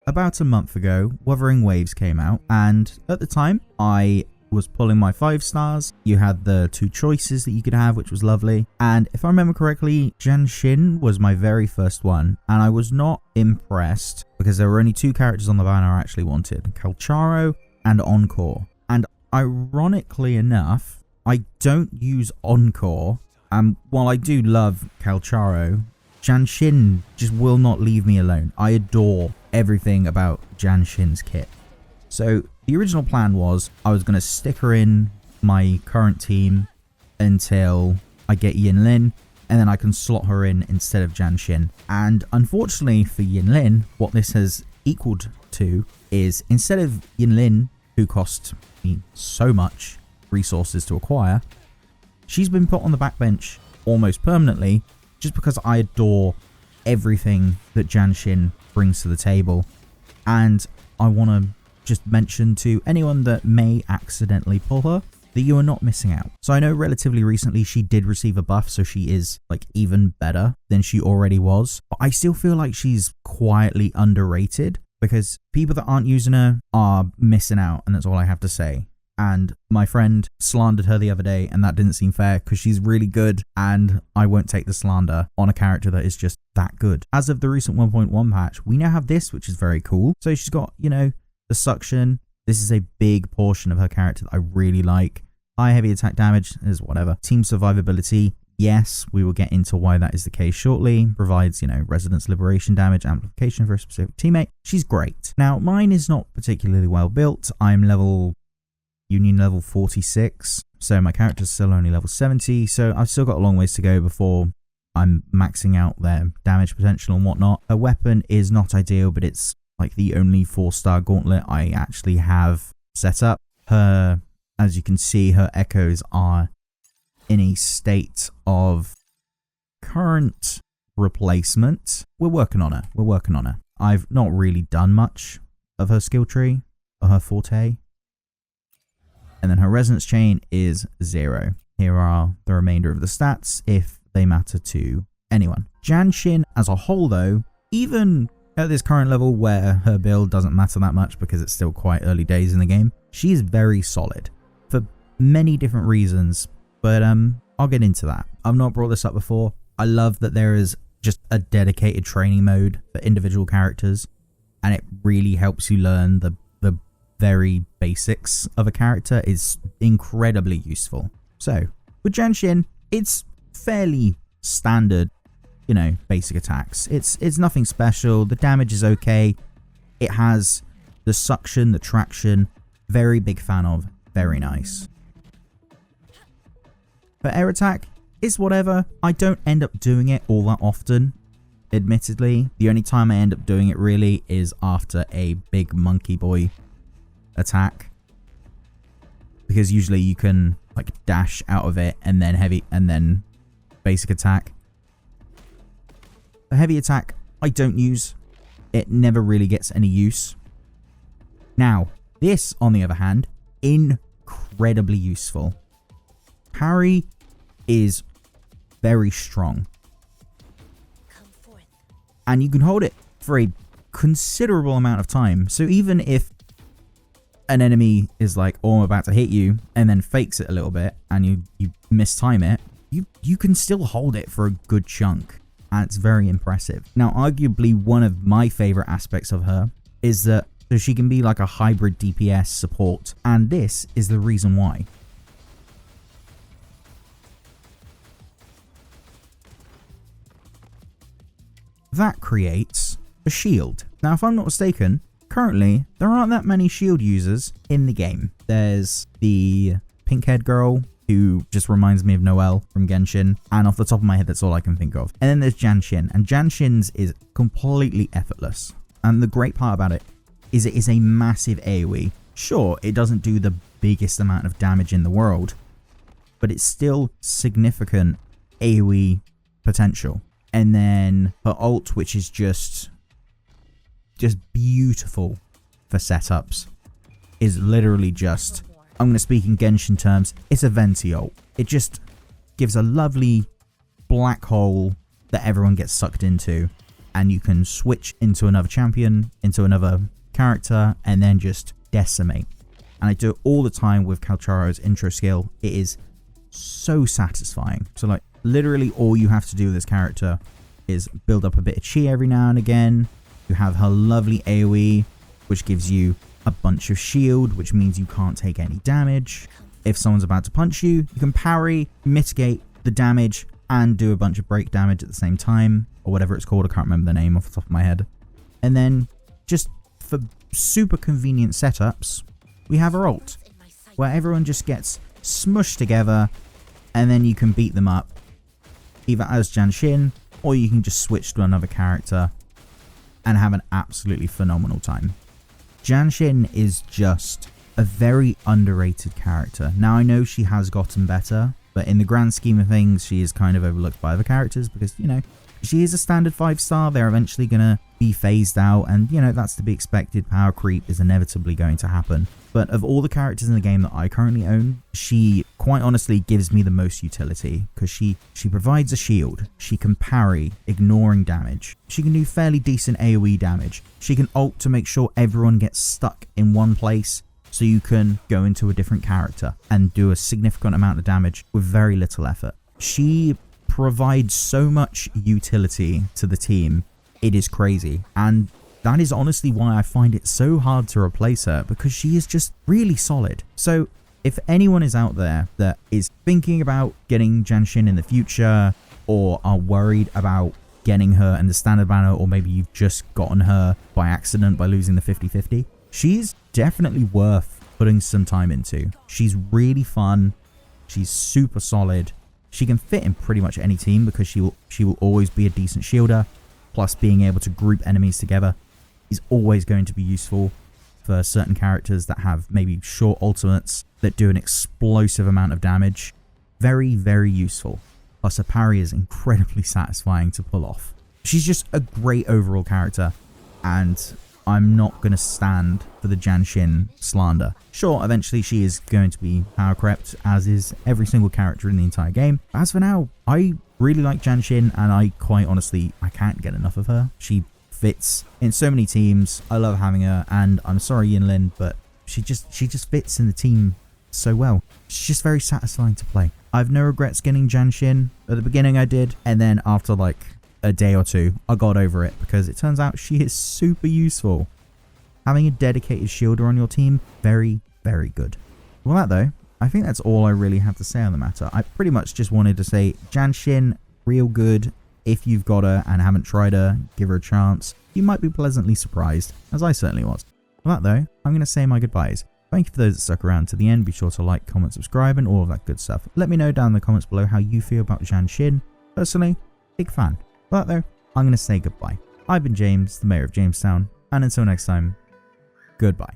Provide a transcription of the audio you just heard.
about a month ago, Wuthering Waves came out, and at the time, I was pulling my 5 stars. You had the 2 choices that you could have, which was lovely. And if I remember correctly, Jianxin was my very first one, and I was not impressed because there were only 2 characters on the banner I actually wanted, Calcharo and Encore. And ironically enough, I don't use Encore, and while I do love Calcharo, Jianxin just will not leave me alone. I adore everything about Jianxin's kit. So the original plan was I was going to stick her in my current team until I get Yinlin, and then I can slot her in instead of Jianxin. And unfortunately for Yinlin, what this has equaled to is instead of Yinlin, who cost me so much resources to acquire, she's been put on the backbench almost permanently just because I adore everything that Jianxin brings to the table. And I want to just mention to anyone that may accidentally pull her that you are not missing out. So I know relatively recently she did receive a buff, so she is like even better than she already was, but I still feel like she's quietly underrated because people that aren't using her are missing out, and that's all I have to say. And my friend slandered her the other day, and that didn't seem fair because she's really good, and I won't take the slander on a character that is just that good. As of the recent 1.1 patch, we now have this, which is very cool. So she's got, you know, the suction. This is a big portion of her character that I really like. High heavy attack damage is whatever. Team survivability. Yes, we will get into why that is the case shortly. Provides, you know, resonance liberation damage, amplification for a specific teammate. She's great. Now, mine is not particularly well built. I'm Union level 46. So my character's still only level 70. So I've still got a long ways to go before I'm maxing out their damage potential and whatnot. Her weapon is not ideal, but it's like the only 4-star gauntlet I actually have set up. Her, as you can see, her echoes are in a state of current replacement. We're working on her. I've not really done much of her skill tree or her forte. And then her resonance chain is 0. Here are the remainder of the stats if they matter to anyone. Jianxin as a whole though, even at this current level where her build doesn't matter that much because it's still quite early days in the game, she is very solid for many different reasons, but I'll get into that. I've not brought this up before. I love that there is just a dedicated training mode for individual characters, and it really helps you learn the very basics of a character. Is incredibly useful. So with Jianxin, it's fairly standard, you know, basic attacks. It's nothing special. The damage is okay. It has the suction, the traction. Very big fan of. Very nice. For air attack, it's whatever. I don't end up doing it all that often. Admittedly, the only time I end up doing it really is after a big monkey boy attack, because usually you can like dash out of it and then heavy and then basic attack. The heavy attack I don't use. It never really gets any use. Now this on the other hand, incredibly useful. Parry is very strong, and you can hold it for a considerable amount of time. So even if an enemy is like, oh, I'm about to hit you, and then fakes it a little bit, and you mistime it, you can still hold it for a good chunk, and it's very impressive. Now, arguably one of my favorite aspects of her is that so she can be like a hybrid DPS support, and this is the reason why. That creates a shield. Now, if I'm not mistaken, currently there aren't that many shield users in the game. There's the pink-haired girl who just reminds me of Noelle from Genshin, and off the top of my head that's all I can think of. And then there's Jianxin, and Jianxin's is completely effortless. And the great part about it is a massive AoE. Sure, it doesn't do the biggest amount of damage in the world, but it's still significant AoE potential. And then her ult, which is just beautiful for setups, is literally just, I'm going to speak in Genshin terms, it's a venti ult. It just gives a lovely black hole that everyone gets sucked into, and you can switch into another champion, into another character, and then just decimate. And I do it all the time with Calcharo's intro skill. It is so satisfying. So like literally all you have to do with this character is build up a bit of chi every now and again. You have her lovely AoE, which gives you a bunch of shield, which means you can't take any damage. If someone's about to punch you, you can parry, mitigate the damage, and do a bunch of break damage at the same time, or whatever it's called. I can't remember the name off the top of my head. And then just for super convenient setups, we have her ult, where everyone just gets smushed together, and then you can beat them up either as Jianxin, or you can just switch to another character and have an absolutely phenomenal time. Jianxin is just a very underrated character. Now I know she has gotten better, but in the grand scheme of things, she is kind of overlooked by other characters because, you know, she is a standard 5-star. They're eventually going to be phased out, and, you know, that's to be expected. Power creep is inevitably going to happen. But of all the characters in the game that I currently own, she quite honestly gives me the most utility because she provides a shield. She can parry, ignoring damage. She can do fairly decent AoE damage. She can ult to make sure everyone gets stuck in one place, so you can go into a different character and do a significant amount of damage with very little effort. She provides so much utility to the team. It is crazy. And that is honestly why I find it so hard to replace her, because she is just really solid. So if anyone is out there that is thinking about getting Jianxin in the future, or are worried about getting her in the standard banner, or maybe you've just gotten her by accident by losing the 50-50, she's definitely worth putting some time into. She's really fun. She's super solid. She can fit in pretty much any team because she will always be a decent shielder. Plus, being able to group enemies together is always going to be useful for certain characters that have maybe short ultimates that do an explosive amount of damage. Very, very useful. Plus, her parry is incredibly satisfying to pull off. She's just a great overall character, and I'm not going to stand for the Jianxin slander. Sure, eventually she is going to be power crept, as is every single character in the entire game. As for now, I really like Jianxin, and I quite honestly, I can't get enough of her. She fits in so many teams. I love having her, and I'm sorry Yinlin, but she just fits in the team so well. She's just very satisfying to play. I have no regrets getting Jianxin. At the beginning I did, and then after like a day or two, I got over it because it turns out she is super useful. Having a dedicated shielder on your team, very, very good. Well, that though, I think that's all I really have to say on the matter. I pretty much just wanted to say Jianxin, real good. If you've got her and haven't tried her, give her a chance. You might be pleasantly surprised, as I certainly was. Well, that though, I'm going to say my goodbyes. Thank you for those that stuck around to the end. Be sure to like, comment, subscribe, and all of that good stuff. Let me know down in the comments below how you feel about Jianxin. Personally, big fan. Well, that though, I'm going to say goodbye. I've been James, the Mayor of Jamestown, and until next time, goodbye.